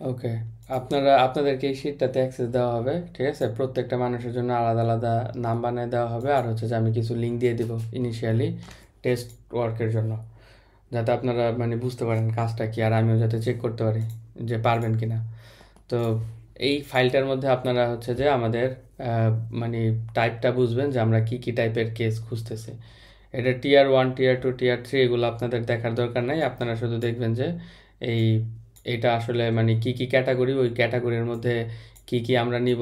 ওকে, আপনাদেরকে এই শিটটাতে অ্যাক্সেস দেওয়া হবে, ঠিক আছে? প্রত্যেকটা মানুষের জন্য আলাদা আলাদা নাম বানিয়ে দেওয়া হবে, আর হচ্ছে যে আমি কিছু লিঙ্ক দিয়ে দিব ইনিশিয়ালি টেস্ট ওয়ার্কের জন্য, যাতে আপনারা মানে বুঝতে পারেন কাজটা কি, আর আমিও যাতে চেক করতে পারি যে পারবেন কি না। তো এই ফাইলটার মধ্যে আপনারা হচ্ছে যে আমাদের মানে টাইপটা বুঝবেন যে আমরা কি কি টাইপের কেস খুঁজতেছি। এটা টিয়ার 1, টিয়ার 2, টিয়ার 3 এগুলো আপনাদের দেখার দরকার নাই। আপনারা শুধু দেখবেন যে এই এটা আসলে মানে কি কি ক্যাটাগরি, ওই ক্যাটাগরির মধ্যে কি কি আমরা নিব,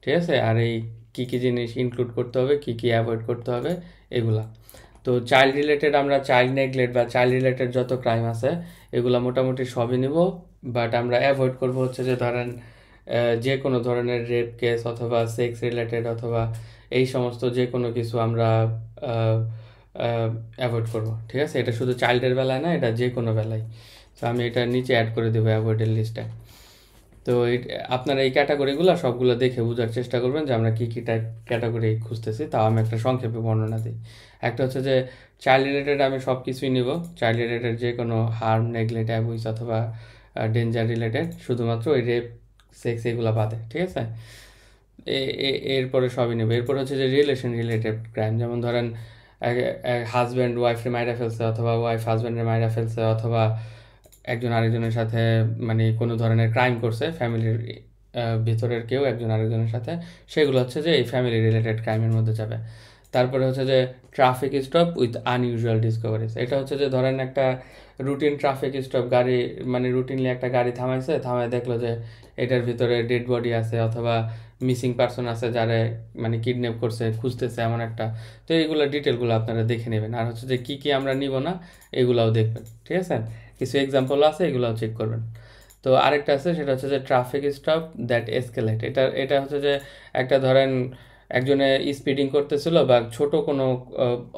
ঠিক আছে? আর এই কি কি জিনিস ইনক্লুড করতে হবে, কি কি অ্যাভয়েড করতে হবে, এগুলা। তো চাইল্ড রিলেটেড আমরা চাইল্ড নেগলেক্ট বা চাইল্ড রিলেটেড যত ক্রাইম আছে এগুলো মোটামুটি সবই নিব। বাট আমরা অ্যাভয়েড করব হচ্ছে যে ধরেন যে কোনো ধরনের রেপ কেস অথবা সেক্স রিলেটেড অথবা এই সমস্ত যে কোনো কিছু আমরা অ্যাভয়েড করব, ঠিক আছে? এটা শুধু চাইল্ডের বেলায় না, এটা যে কোনো বেলায়। তো আমি এটা নিচে অ্যাড করে দেবো অ্যাভয়েডের লিস্টে। তো আপনারা এই ক্যাটাগরিগুলো সবগুলো দেখে বোঝার চেষ্টা করবেন যে আমরা কী কী টাইপ ক্যাটাগরি খুঁজতেছি। তাও আমি একটা সংক্ষেপে বর্ণনা দিই। একটা হচ্ছে যে চাইল্ড রিলেটেড আমি সব কিছুই নিব, চাইল্ড রিলেটেড যে কোনো হার্ম, নেগলেক্ট, অ্যাবিউজ অথবা ডেঞ্জার রিলেটেড, শুধুমাত্র ওই রেপ, সেক্স এগুলো বাদে, ঠিক আছে? এরপরে সবই নেব। এরপর হচ্ছে যে রিলেশন রিলেটেড ক্রাইম, যেমন ধরেন হাজব্যান্ড ওয়াইফে মাইরা ফেলছে অথবা ওয়াইফ হাজব্যান্ডের মাইরা ফেলছে অথবা একজন আরেকজনের সাথে মানে কোনো ধরনের ক্রাইম করছে ফ্যামিলির ভিতরের কেউ একজন আরেকজনের সাথে, সেগুলো হচ্ছে যে এই ফ্যামিলি রিলেটেড ক্রাইমের মধ্যে যাবে। তারপরে হচ্ছে যে traffic stop with unusual discoveries. এটা হচ্ছে যে ধরেন একটা রুটিন ট্রাফিক স্টপ, গাড়ি মানে রুটিনলি একটা গাড়ি থামাইছে, থামায় দেখলো যে এটার ভিতরে ডেড বডি আছে অথবা মিসিং পারসন আছে, যারা মানে কিডন্যাপ করছে, খুঁজতেছে এমন একটা। তো এইগুলো ডিটেলগুলো আপনারা দেখে নেবেন। আর হচ্ছে যে কী কী আমরা নিব না এগুলাও দেখবেন, ঠিক আছে? কিছু এক্সাম্পল আছে, এগুলোও চেক করবেন। তো আরেকটা আছে, সেটা হচ্ছে যে ট্রাফিক স্টপ দ্যাট এসকেলেট। এটা এটা হচ্ছে যে একটা ধরেন একজনে স্পিডিং করতেছিল বা ছোট কোনো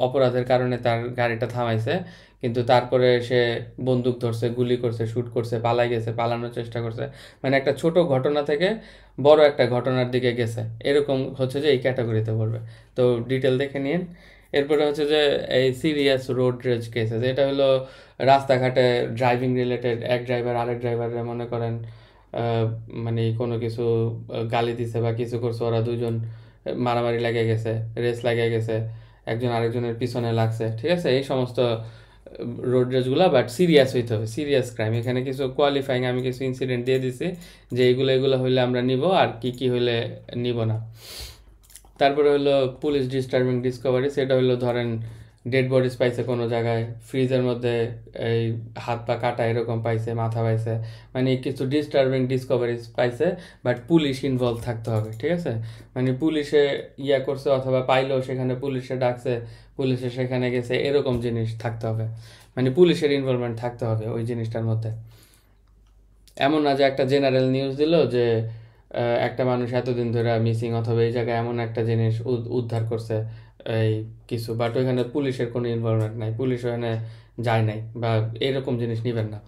অপরাধের কারণে তার গাড়িটা থামাইছে, কিন্তু তারপরে সে বন্দুক ধরছে, গুলি করছে, শ্যুট করছে, পালাই গেছে, পালানোর চেষ্টা করছে, মানে একটা ছোট ঘটনা থেকে বড় একটা ঘটনার দিকে গেছে, এরকম হচ্ছে যে এই ক্যাটাগরিতে পড়বে। তো ডিটেল দেখে নিন। এরপরে হচ্ছে যে এই সিরিয়াস রোড রেজ কেসেস। এটা হলো রাস্তাঘাটে ড্রাইভিং রিলেটেড, এক ড্রাইভার আরেক ড্রাইভারে মনে করেন মানে কোনো কিছু গালি দিছে বা কিছু করছে, ওরা দুজন মারামারি লেগে গেছে, রেস লেগে গেছে, একজন আরেকজনের পিছনে লাগছে, ঠিক আছে? এই সমস্ত রোড রেজগুলো, বাট সিরিয়াস হইতে হবে, সিরিয়াস ক্রাইম। এখানে কিছু কোয়ালিফাইং আমি কিছু ইনসিডেন্ট দিয়ে দিছি যে এগুলো এগুলো হইলে আমরা নিব আর কি কি হইলে নিব না। তারপরে হলো পুলিশ ডিস্টার্বিং ডিসকভারি। সেটা হলো ধরেন ডেড বডিজ পাইছে কোনো জায়গায়, ফ্রিজের মধ্যে এই হাত পা কাটা এরকম পাইছে, মাথা পাইছে, মানে কিছু ডিস্টার্বিং ডিসকভারিজ পাইছে, বাট পুলিশ ইনভলভ থাকতে হবে, ঠিক আছে? মানে পুলিশে ইয়া করছে অথবা পাইলেও সেখানে পুলিশে ডাকছে, পুলিশে সেখানে গেছে, এরকম জিনিস থাকতে হবে, মানে পুলিশের ইনভলভমেন্ট থাকতে হবে ওই জিনিসটার মধ্যে। এমন না যে একটা জেনারেল নিউজ দিল যে একটা মানুষ এতদিন ধরে মিসিং অথবা এই জায়গায় এমন একটা জিনিস উদ্ধার করছে এই কিছু, বাট ওইখানে পুলিশের কোনো ইনভলভমেন্ট নাই, পুলিশ ওখানে যায় নাই, বা এরকম জিনিস নেবেন না।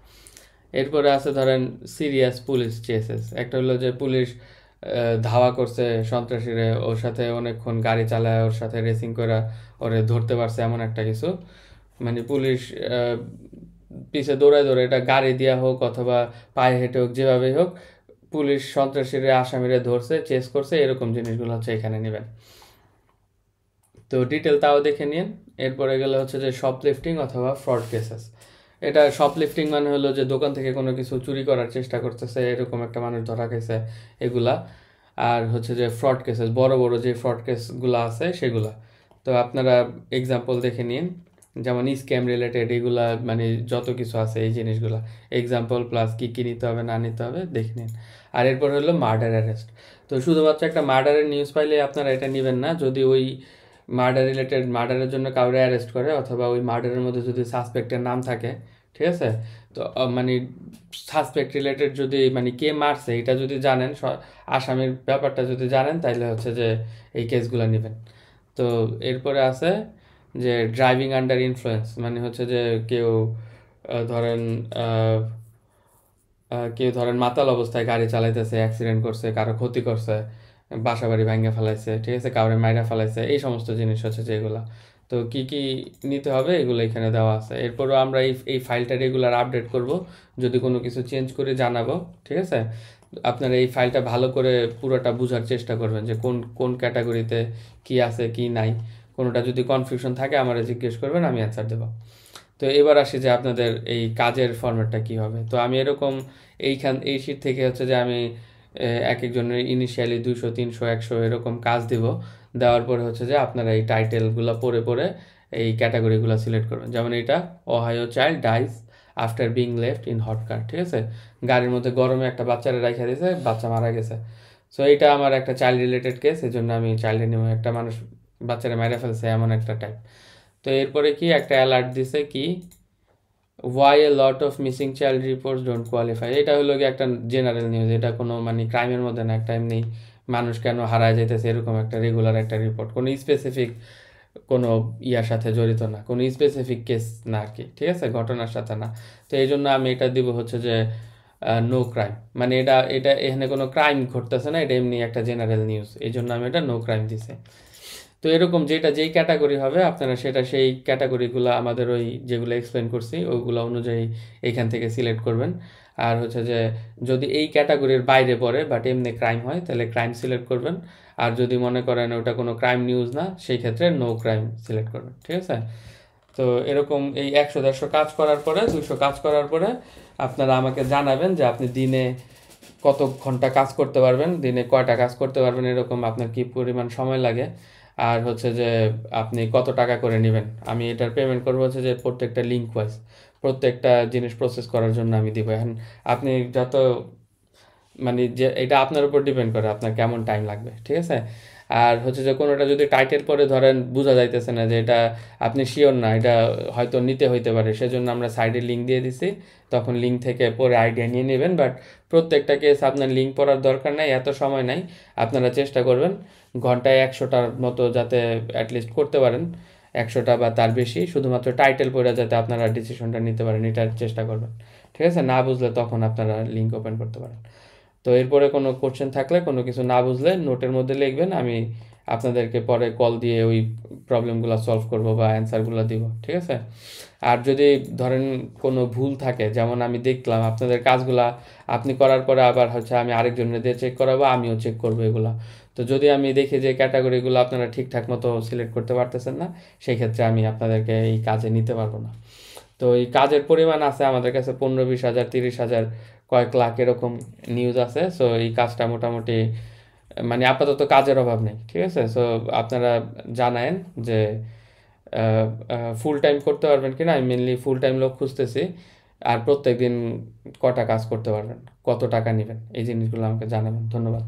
এরপরে আছে ধরেন সিরিয়াস পুলিশ চেসেস। একটা হলো যে পুলিশ ধাওয়া করছে সন্ত্রাসীরে, ওর সাথে অনেকক্ষণ গাড়ি চালায়, ওর সাথে রেসিং করে ওরে ধরতে পারছে, এমন একটা কিছু। মানে পুলিশ পিছে দৌড়ায় দৌড়ে, এটা গাড়ি দিয়া হোক অথবা পায়ে হেঁটে হোক, যেভাবেই হোক, পুলিশ সন্ত্রাসীরা আসামিরে ধরছে, চেস করছে, এরকম জিনিসগুলো হচ্ছে এখানে নেবেন। তো ডিটেল তাও দেখে নিন। এরপরে গেলে হচ্ছে যে শপলিফটিং অথবা ফ্রড কেসেস। এটা শপলিফটিং মানে হলো যে দোকান থেকে কোনো কিছু চুরি করার চেষ্টা করতেছে, এরকম একটা মানুষ ধরা গেছে, এগুলা। আর হচ্ছে যে ফ্রড কেসেস, বড় বড় যে ফ্রড কেসগুলো আছে সেগুলা। তো আপনারা এক্সাম্পল দেখে নিন, যেমন স্ক্যাম রিলেটেড এগুলা, মানে যত কিছু আছে এই জিনিসগুলা, এক্সাম্পল প্লাস কী কী নিতে হবে না নিতে হবে দেখে নিন। আর এরপর হলো মার্ডার অ্যারেস্ট। তো শুধুমাত্র একটা মার্ডারের নিউজ পাইলে আপনারা এটা নেবেন না। যদি ওই মার্ডার রিলেটেড, মার্ডারের জন্য কাউরে অ্যারেস্ট করে অথবা ওই মার্ডারের মধ্যে যদি সাসপেক্টের নাম থাকে, ঠিক আছে? তো মানে সাসপেক্ট রিলেটেড যদি মানে কে মারছে এটা যদি জানেন, আসামির ব্যাপারটা যদি জানেন, তাইলে হচ্ছে যে এই কেসগুলো নেবেন। তো এরপরে আছে যে ড্রাইভিং আন্ডার ইনফ্লুয়েন্স, মানে হচ্ছে যে কেউ ধরেন কেউ ধরেন মাতাল অবস্থায় গাড়ি চালাইতেছে, অ্যাক্সিডেন্ট করছে, কারো ক্ষতি করছে, বাসা বাড়ি ভাঙে ফেলাইছে, ঠিক আছে, কাউরে মাইরা ফেলাইছে, এই সমস্ত জিনিস হচ্ছে যেগুলা। তো কি কি নিতে হবে এগুলো এখানে দেওয়া আছে। এরপরও আমরা এই ফাইলটা রেগুলার আপডেট করব, যদি কোনো কিছু চেঞ্জ করে জানাবো, ঠিক আছে। আপনারা এই ফাইলটা ভালো করে পুরোটা বোঝার চেষ্টা করবেন যে কোন কোন ক্যাটাগরিতে কি আছে কি নাই। কোনোটা যদি কনফিউশন থাকে আমারে জিজ্ঞেস করবেন, আমি অ্যান্সার দেবো। তো এবার আসি যে আপনাদের এই কাজের ফরম্যাটটা কি হবে। তো আমি এরকম এই শীট থেকে হচ্ছে যে আমি এক একজনের ইনিশিয়ালি 200 300 100 এরকম কাজ দিব। দেওয়ার পরে হচ্ছে যে আপনারা এই টাইটেলগুলো পড়ে পড়ে এই ক্যাটাগরিগুলো সিলেক্ট করবেন। যেমন এটা Ohio child dies after being left in hot car, ঠিক আছে। গাড়ির মধ্যে গরমে একটা বাচ্চারা রাখা দিয়েছে, বাচ্চা মারা গেছে। সো এটা আমার একটা চাইল্ড রিলেটেড কেস, এই জন্য আমি চাইল্ড অ্যানিমাল, একটা মানুষ বাচ্চারা মেরে ফেলছে এমন একটা টাইপ। তো এরপরে কি একটা অ্যালার্ট দিছে কি, why a lot of missing child reports don't qualify. এটা হলো কি একটা জেনারেল নিউজ, এটা কোনো মানে ক্রাইমের মধ্যে না, একটা এমনি মানুষ কেন হারায় যেতেছে এরকম একটা রেগুলার একটা রিপোর্ট, কোনো স্পেসিফিক কোনো ইয়ার সাথে জড়িত না, কোনো স্পেসিফিক কেস না আর কি, ঠিক আছে, ঘটনার সাথে না। তো এই জন্য আমি এটা দিব হচ্ছে যে নো ক্রাইম, মানে এটা এটা এখানে কোনো ক্রাইম ঘটতেছে না, এটা এমনি একটা জেনারেল নিউজ, এই জন্য আমি এটা নো ক্রাইম দিছি। তো এরকম যেটা যেই ক্যাটাগরি হবে আপনারা সেটা সেই ক্যাটাগরিগুলো আমাদের ওই যেগুলো এক্সপ্লেন করছি ওইগুলো অনুযায়ী এইখান থেকে সিলেক্ট করবেন। আর হচ্ছে যে যদি এই ক্যাটাগরির বাইরে পড়ে বাট এমনি ক্রাইম হয় তাহলে ক্রাইম সিলেক্ট করবেন। আর যদি মনে করেন ওটা কোনো ক্রাইম নিউজ না সেই ক্ষেত্রে নো ক্রাইম সিলেক্ট করবেন, ঠিক আছে। তো এরকম এই 100 150 কাজ করার পরে 200 কাজ করার পরে আপনারা আমাকে জানাবেন যে আপনি দিনে কত ঘন্টা কাজ করতে পারবেন, দিনে কয়টা কাজ করতে পারবেন, এরকম আপনার কি পরিমাণ সময় লাগে, আর হচ্ছে যে আপনি কত টাকা করে নেবেন। আমি এটার পেমেন্ট করবো হচ্ছে যে প্রত্যেকটা লিঙ্ক ওয়াইজ, প্রত্যেকটা জিনিস প্রসেস করার জন্য আমি দিব। এখন আপনি যত মানে যে এটা আপনার উপর ডিপেন্ড করে আপনার কেমন টাইম লাগবে, ঠিক আছে। আর হচ্ছে যে কোনোটা যদি টাইটেল পরে ধরেন বোঝা যাইতেছে না যে এটা আপনি শিওর না, এটা হয়তো নিতে হইতে পারে, সেজন্য আমরা সাইডে লিঙ্ক দিয়ে দিছি, তখন লিঙ্ক থেকে পরে আইডিয়া নিয়ে নেবেন। বাট প্রত্যেকটা কেস আপনার লিঙ্ক পড়ার দরকার নাই, এত সময় নাই। আপনারা চেষ্টা করবেন ঘন্টায় 100টার মতো যাতে অ্যাটলিস্ট করতে পারেন, 100টা বা তার বেশি, শুধুমাত্র টাইটেল পড়ে যাতে আপনারা ডিসিশনটা নিতে পারেন এটার চেষ্টা করবেন, ঠিক আছে। না বুঝলে তখন আপনারা লিঙ্ক ওপেন করতে পারেন। তো এরপরে কোনো কোশ্চেন থাকলে, কোনো কিছু না বুঝলে নোটের মধ্যে লিখবেন, আমি আপনাদেরকে পরে কল দিয়ে ওই প্রবলেমগুলো সলভ করব বা অ্যান্সারগুলো দিব, ঠিক আছে। আর যদি ধরেন কোনো ভুল থাকে, যেমন আমি দেখলাম আপনাদের কাজগুলা আপনি করার পরে আবার হচ্ছে আমি আরেকজনের দিয়ে চেক করাবো, আমিও চেক করবো এগুলা। তো যদি আমি দেখি যে ক্যাটাগরিগুলো আপনারা ঠিকঠাক মতো সিলেক্ট করতে পারতেছেন না, সেই ক্ষেত্রে আমি আপনাদেরকে এই কাজে নিতে পারবো না। তো এই কাজের পরিমাণ আছে আমাদের কাছে 15 20 হাজার 30 হাজার কয়েক লাখ এরকম নিউজ আছে। সো এই কাজটা মোটামুটি মানে আপাতত কাজের অভাব নেই, ঠিক আছে। সো আপনারা জানায়েন যে ফুল টাইম করতে পারবেন কিনা, আমি মেনলি ফুল টাইম লোক খুঁজতেছি। আর প্রত্যেক দিন কটা কাজ করতে পারবেন, কত টাকা নেবেন, এই জিনিসগুলো আমাকে জানাবেন। ধন্যবাদ।